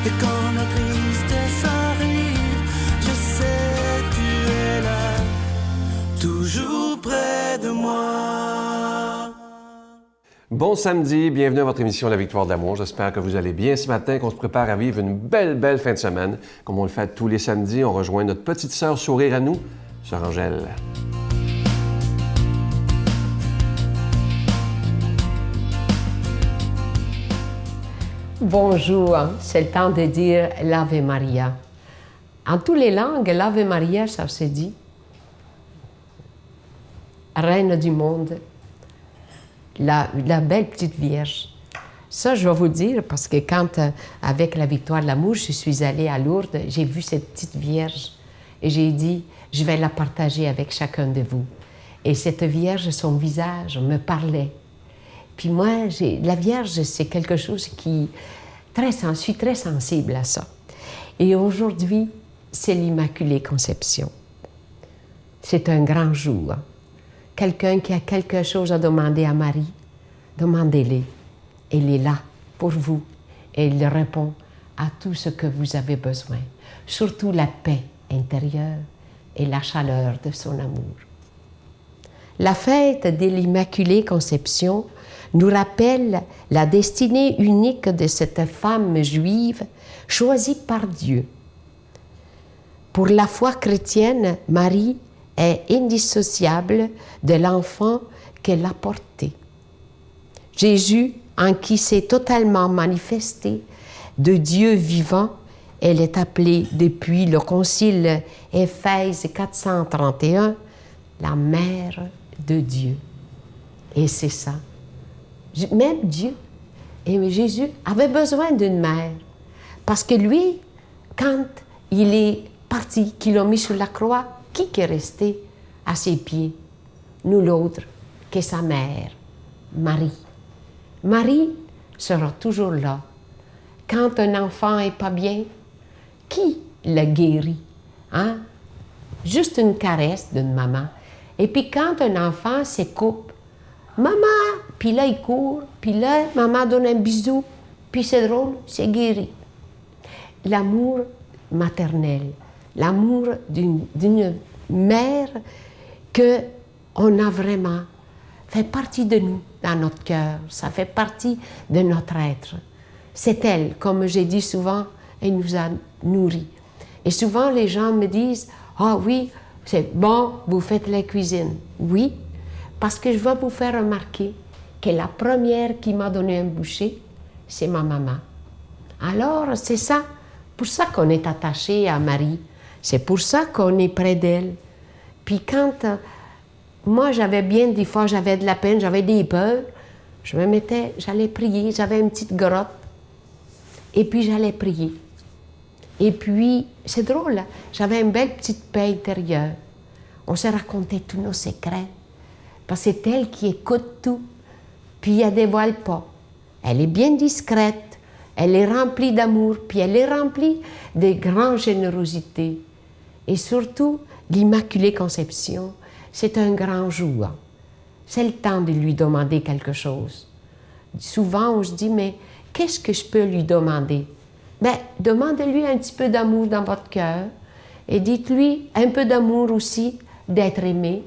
Et quand la tristesse arrive, je sais tu es là, toujours près de moi. Bon samedi, bienvenue à votre émission La Victoire de l'amour. J'espère que vous allez bien ce matin, qu'on se prépare à vivre une belle fin de semaine. Comme on le fait tous les samedis, on rejoint notre petite sœur sourire à nous, sœur Angèle. Bonjour, c'est le temps de dire l'Ave Maria. En toutes les langues, l'Ave Maria, ça se dit Reine du monde, la belle petite Vierge. Ça, je vais vous dire, parce que quand, avec la Victoire de l'amour, je suis allée à Lourdes, j'ai vu cette petite Vierge et j'ai dit, je vais la partager avec chacun de vous. Et cette Vierge, son visage me parlait. Puis moi, la Vierge, c'est quelque chose qui... je suis très sensible à ça. Et aujourd'hui, c'est l'Immaculée Conception. C'est un grand jour. Quelqu'un qui a quelque chose à demander à Marie, demandez-les. Elle est là pour vous. Et elle répond à tout ce que vous avez besoin. Surtout la paix intérieure et la chaleur de son amour. La fête de l'Immaculée Conception nous rappelle la destinée unique de cette femme juive choisie par Dieu. Pour la foi chrétienne, Marie est indissociable de l'enfant qu'elle a porté. Jésus, en qui s'est totalement manifesté de Dieu vivant, elle est appelée depuis le concile Éphèse 431 la mère de Dieu. Et c'est ça. Même Dieu et Jésus avaient besoin d'une mère. Parce que lui, quand il est parti, qu'il l'a mis sur la croix, qui est resté à ses pieds? Nous l'autre, que sa mère, Marie. Marie sera toujours là. Quand un enfant n'est pas bien, qui le guérit? Hein? Juste une caresse d'une maman. Et puis quand un enfant se coupe, maman, puis là il court, puis là maman donne un bisou, puis c'est drôle, c'est guéri. L'amour maternel, l'amour d'une mère qu'on a vraiment, fait partie de nous, dans notre cœur, ça fait partie de notre être. C'est elle, comme j'ai dit souvent, elle nous a nourris. Et souvent les gens me disent, ah oui, c'est bon, vous faites la cuisine. Oui, parce que je veux vous faire remarquer que la première qui m'a donné un boucher, c'est ma maman. Alors, c'est ça, pour ça qu'on est attaché à Marie. C'est pour ça qu'on est près d'elle. Puis quand moi, des fois, j'avais de la peine, j'avais des peurs, j'allais prier, j'avais une petite grotte, et puis j'allais prier. Et puis, c'est drôle, hein? J'avais une belle petite paix intérieure. On se racontait tous nos secrets. Parce que c'est elle qui écoute tout, puis elle ne dévoile pas. Elle est bien discrète, elle est remplie d'amour, puis elle est remplie de grande générosité. Et surtout, l'Immaculée Conception, c'est un grand jour. C'est le temps de lui demander quelque chose. Souvent, on se dit, mais qu'est-ce que je peux lui demander? Bien, demandez-lui un petit peu d'amour dans votre cœur et dites-lui un peu d'amour aussi, d'être aimé,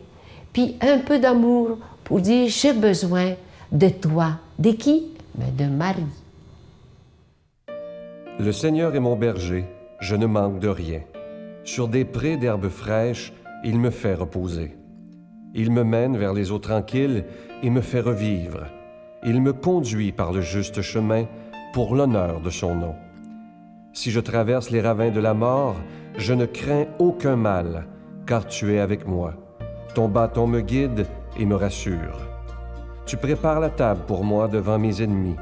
puis un peu d'amour pour dire « j'ai besoin de toi ». De qui? Mais de Marie. Le Seigneur est mon berger, je ne manque de rien. Sur des prés d'herbes fraîches, il me fait reposer. Il me mène vers les eaux tranquilles et me fait revivre. Il me conduit par le juste chemin pour l'honneur de son nom. Si je traverse les ravins de la mort, je ne crains aucun mal, car tu es avec moi. Ton bâton me guide et me rassure. Tu prépares la table pour moi devant mes ennemis.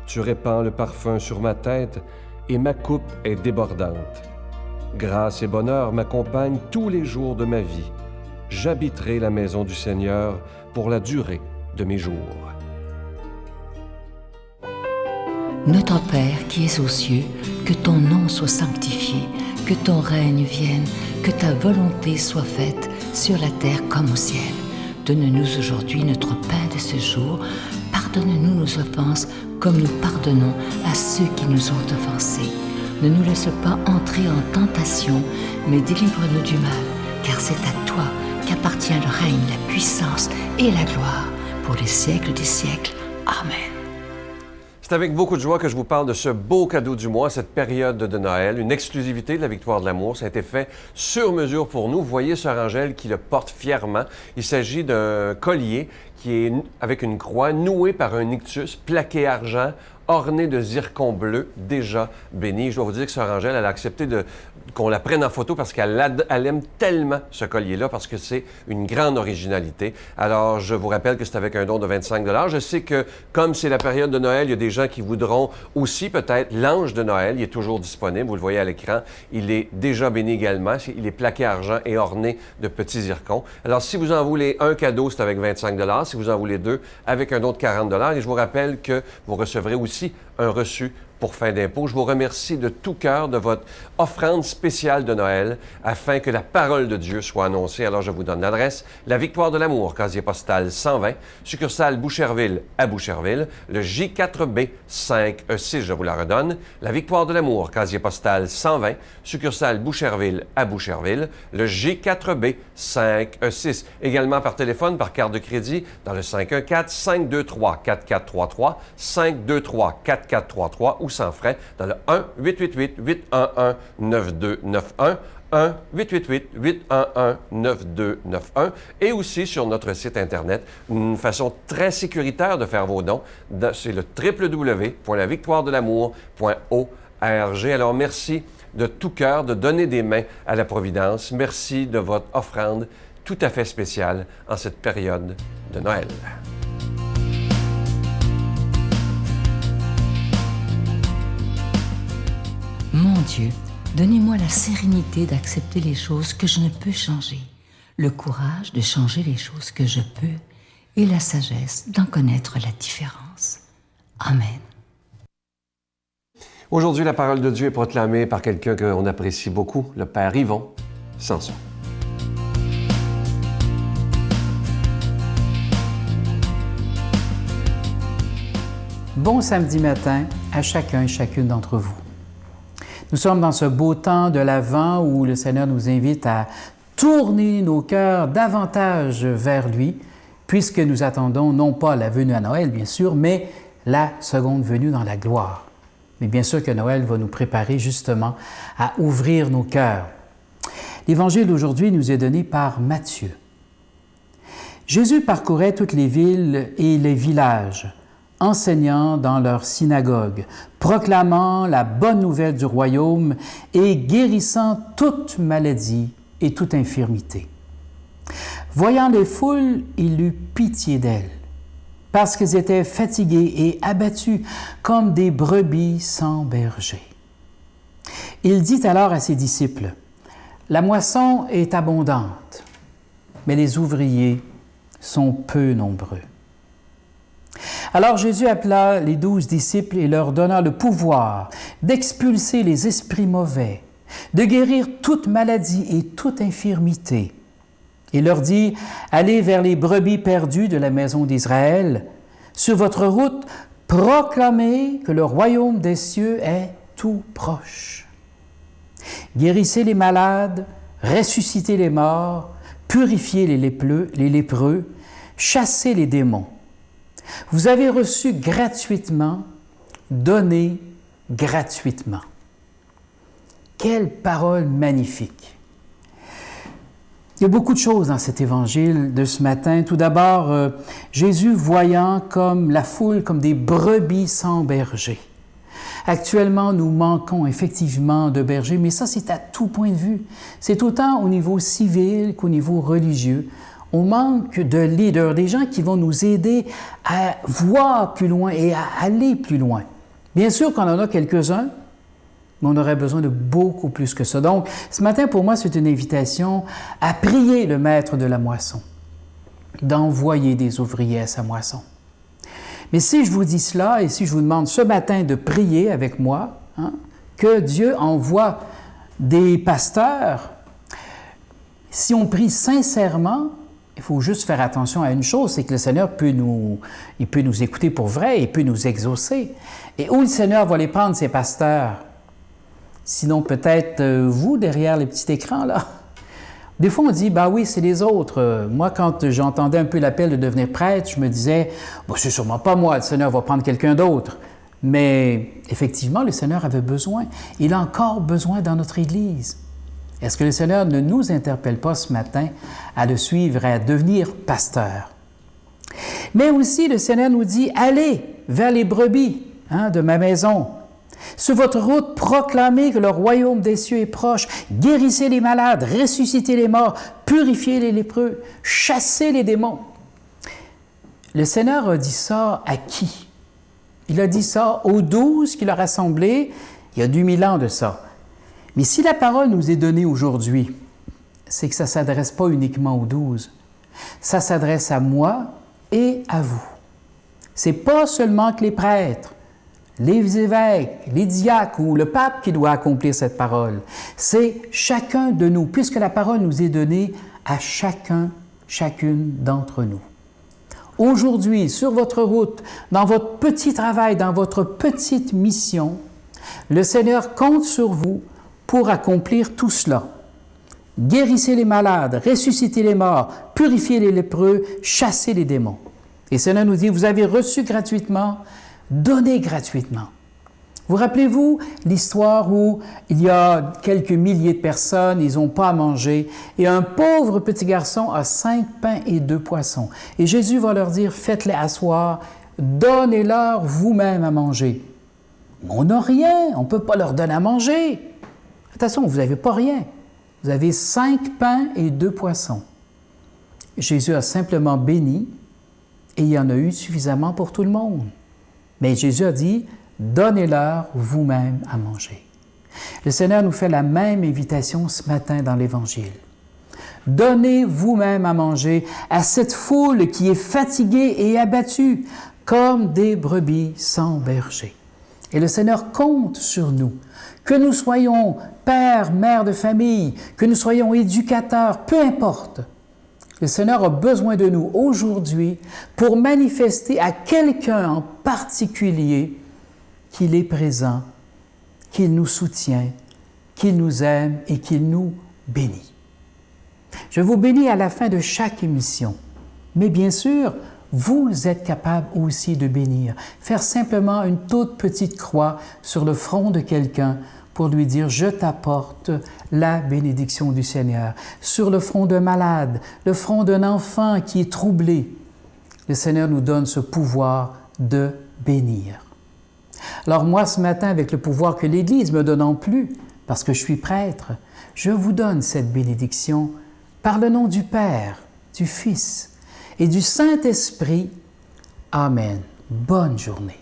Tu répands le parfum sur ma tête et ma coupe est débordante. Grâce et bonheur m'accompagnent tous les jours de ma vie. J'habiterai la maison du Seigneur pour la durée de mes jours. Notre Père qui es aux cieux, que ton nom soit sanctifié, que ton règne vienne, que ta volonté soit faite sur la terre comme au ciel. Donne-nous aujourd'hui notre pain de ce jour. Pardonne-nous nos offenses comme nous pardonnons à ceux qui nous ont offensés. Ne nous laisse pas entrer en tentation, mais délivre-nous du mal, car c'est à toi qu'appartient le règne, la puissance et la gloire pour les siècles des siècles. Amen. C'est avec beaucoup de joie que je vous parle de ce beau cadeau du mois, cette période de Noël, une exclusivité de la Victoire de l'amour. Ça a été fait sur mesure pour nous. Vous voyez Sœur Angèle qui le porte fièrement. Il s'agit d'un collier qui est avec une croix nouée par un ictus, plaqué argent, orné de zircon bleu, déjà béni. Je dois vous dire que Sœur Angèle, elle a accepté qu'on la prenne en photo parce qu'elle aime tellement ce collier-là, parce que c'est une grande originalité. Alors, je vous rappelle que c'est avec un don de 25 $. Je sais que, comme c'est la période de Noël, il y a des gens qui voudront aussi peut-être l'ange de Noël. Il est toujours disponible, vous le voyez à l'écran. Il est déjà béni également. Il est plaqué argent et orné de petits zircons. Alors, si vous en voulez un cadeau, c'est avec 25 $. Si vous en voulez deux, avec un don de 40 $. Et je vous rappelle que vous recevrez aussi un reçu pour fin d'impôt. Je vous remercie de tout cœur de votre offrande spéciale de Noël afin que la parole de Dieu soit annoncée. Alors, je vous donne l'adresse. La Victoire de l'amour, casier postal 120, succursale Boucherville à Boucherville, le J4B 5E6, je vous la redonne. La Victoire de l'amour, casier postal 120, succursale Boucherville à Boucherville, le J4B 5E6. Également par téléphone, par carte de crédit, dans le 514-523-4433, 523-4433 ou sans frais dans le 1-888-811-9291, 1-888-811-9291 et aussi sur notre site Internet, une façon très sécuritaire de faire vos dons, c'est le www.lavictoiredelamour.org. Alors merci de tout cœur de donner des mains à la Providence. Merci de votre offrande tout à fait spéciale en cette période de Noël. Mon Dieu, donnez-moi la sérénité d'accepter les choses que je ne peux changer, le courage de changer les choses que je peux et la sagesse d'en connaître la différence. Amen. Aujourd'hui, la parole de Dieu est proclamée par quelqu'un qu'on apprécie beaucoup, le Père Yvon Sanson. Bon samedi matin à chacun et chacune d'entre vous. Nous sommes dans ce beau temps de l'Avent où le Seigneur nous invite à tourner nos cœurs davantage vers lui, puisque nous attendons non pas la venue à Noël, bien sûr, mais la seconde venue dans la gloire. Mais bien sûr que Noël va nous préparer justement à ouvrir nos cœurs. L'Évangile d'aujourd'hui nous est donné par Matthieu. Jésus parcourait toutes les villes et les villages, enseignant dans leurs synagogues, proclamant la bonne nouvelle du royaume et guérissant toute maladie et toute infirmité. Voyant les foules, il eut pitié d'elles, parce qu'elles étaient fatiguées et abattues comme des brebis sans berger. Il dit alors à ses disciples, « La moisson est abondante, mais les ouvriers sont peu nombreux. » Alors Jésus appela les 12 disciples et leur donna le pouvoir d'expulser les esprits mauvais, de guérir toute maladie et toute infirmité. Il leur dit, « Allez vers les brebis perdues de la maison d'Israël. Sur votre route, proclamez que le royaume des cieux est tout proche. Guérissez les malades, ressuscitez les morts, purifiez les lépreux, chassez les démons. Vous avez reçu gratuitement, donnez gratuitement. » Quelle parole magnifique! Il y a beaucoup de choses dans cet évangile de ce matin. Tout d'abord, Jésus voyant comme la foule comme des brebis sans berger. Actuellement, nous manquons effectivement de bergers, mais ça, c'est à tout point de vue. C'est autant au niveau civil qu'au niveau religieux. On manque de leaders, des gens qui vont nous aider à voir plus loin et à aller plus loin. Bien sûr qu'on en a quelques-uns, mais on aurait besoin de beaucoup plus que ça. Donc, ce matin, pour moi, c'est une invitation à prier le maître de la moisson, d'envoyer des ouvriers à sa moisson. Mais si je vous dis cela et si je vous demande ce matin de prier avec moi, que Dieu envoie des pasteurs, si on prie sincèrement, il faut juste faire attention à une chose, c'est que le Seigneur peut nous écouter pour vrai, il peut nous exaucer. Et où le Seigneur va les prendre, ces pasteurs? Sinon, peut-être vous, derrière les petits écrans, là. Des fois, on dit, bah oui, c'est les autres. Moi, quand j'entendais un peu l'appel de devenir prêtre, je me disais, bon, c'est sûrement pas moi, le Seigneur va prendre quelqu'un d'autre. Mais effectivement, le Seigneur avait besoin. Il a encore besoin dans notre Église. Est-ce que le Seigneur ne nous interpelle pas ce matin à le suivre et à devenir pasteur? Mais aussi, le Seigneur nous dit, allez vers les brebis de ma maison. Sur votre route, proclamez que le royaume des cieux est proche. Guérissez les malades, ressuscitez les morts, purifiez les lépreux, chassez les démons. Le Seigneur a dit ça à qui? Il a dit ça aux 12 qu'il a rassemblés il y a 2000 ans de ça. Mais si la parole nous est donnée aujourd'hui, c'est que ça ne s'adresse pas uniquement aux 12. Ça s'adresse à moi et à vous. C'est pas seulement que les prêtres, les évêques, les diacres ou le pape qui doit accomplir cette parole. C'est chacun de nous, puisque la parole nous est donnée à chacune d'entre nous. Aujourd'hui, sur votre route, dans votre petit travail, dans votre petite mission, le Seigneur compte sur vous pour accomplir tout cela. Guérissez les malades, ressuscitez les morts, purifiez les lépreux, chassez les démons. Et le Seigneur nous dit, vous avez reçu gratuitement, donnez gratuitement. Vous rappelez-vous l'histoire où il y a quelques milliers de personnes, ils n'ont pas à manger, et un pauvre petit garçon a 5 pains et 2 poissons. Et Jésus va leur dire, faites-les asseoir, donnez-leur vous-même à manger. Mais on n'a rien, on ne peut pas leur donner à manger. Attention, vous n'avez pas rien. Vous avez 5 pains et 2 poissons. Jésus a simplement béni, et il y en a eu suffisamment pour tout le monde. Mais Jésus a dit, donnez-leur vous-même à manger. Le Seigneur nous fait la même invitation ce matin dans l'Évangile. Donnez vous-même à manger à cette foule qui est fatiguée et abattue, comme des brebis sans berger. Et le Seigneur compte sur nous, que nous soyons pères, mères de famille, que nous soyons éducateurs, peu importe. Le Seigneur a besoin de nous aujourd'hui pour manifester à quelqu'un en particulier qu'il est présent, qu'il nous soutient, qu'il nous aime et qu'il nous bénit. Je vous bénis à la fin de chaque émission, mais bien sûr, vous êtes capable aussi de bénir. Faire simplement une toute petite croix sur le front de quelqu'un pour lui dire « Je t'apporte la bénédiction du Seigneur ». Sur le front d'un malade, le front d'un enfant qui est troublé, le Seigneur nous donne ce pouvoir de bénir. Alors moi, ce matin, avec le pouvoir que l'Église me donne en plus, parce que je suis prêtre, je vous donne cette bénédiction par le nom du Père, du Fils et du Saint-Esprit. Amen. Bonne journée.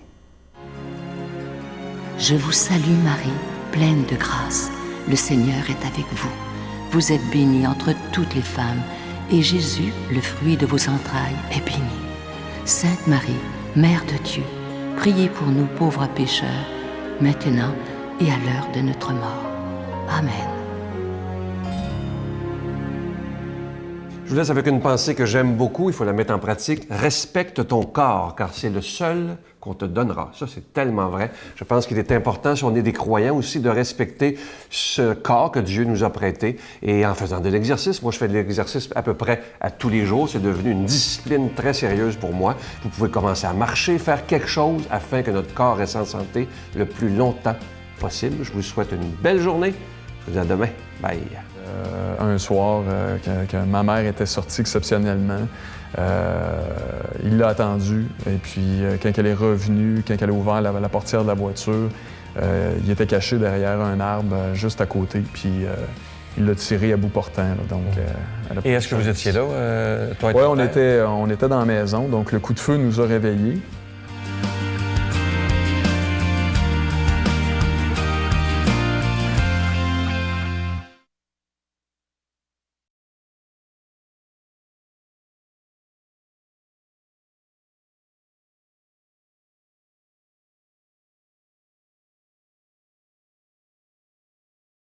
Je vous salue Marie, pleine de grâce. Le Seigneur est avec vous. Vous êtes bénie entre toutes les femmes, et Jésus, le fruit de vos entrailles, est béni. Sainte Marie, Mère de Dieu, priez pour nous pauvres pécheurs, maintenant et à l'heure de notre mort. Amen. Je vous laisse avec une pensée que j'aime beaucoup, il faut la mettre en pratique. Respecte ton corps, car c'est le seul qu'on te donnera. Ça, c'est tellement vrai. Je pense qu'il est important, si on est des croyants aussi, de respecter ce corps que Dieu nous a prêté. Et en faisant de l'exercice, moi, je fais de l'exercice à peu près à tous les jours. C'est devenu une discipline très sérieuse pour moi. Vous pouvez commencer à marcher, faire quelque chose afin que notre corps reste en santé le plus longtemps possible. Je vous souhaite une belle journée. Je vous dis à demain. Bye. Un soir, quand ma mère était sortie exceptionnellement, il l'a attendue. Et puis, quand elle est revenue, quand elle a ouvert la portière de la voiture, il était caché derrière un arbre juste à côté. Puis, il l'a tiré à bout portant. Là, donc, et est-ce que vous étiez là, toi et Oui, ton on frère? était dans la maison. Donc, le coup de feu nous a réveillés.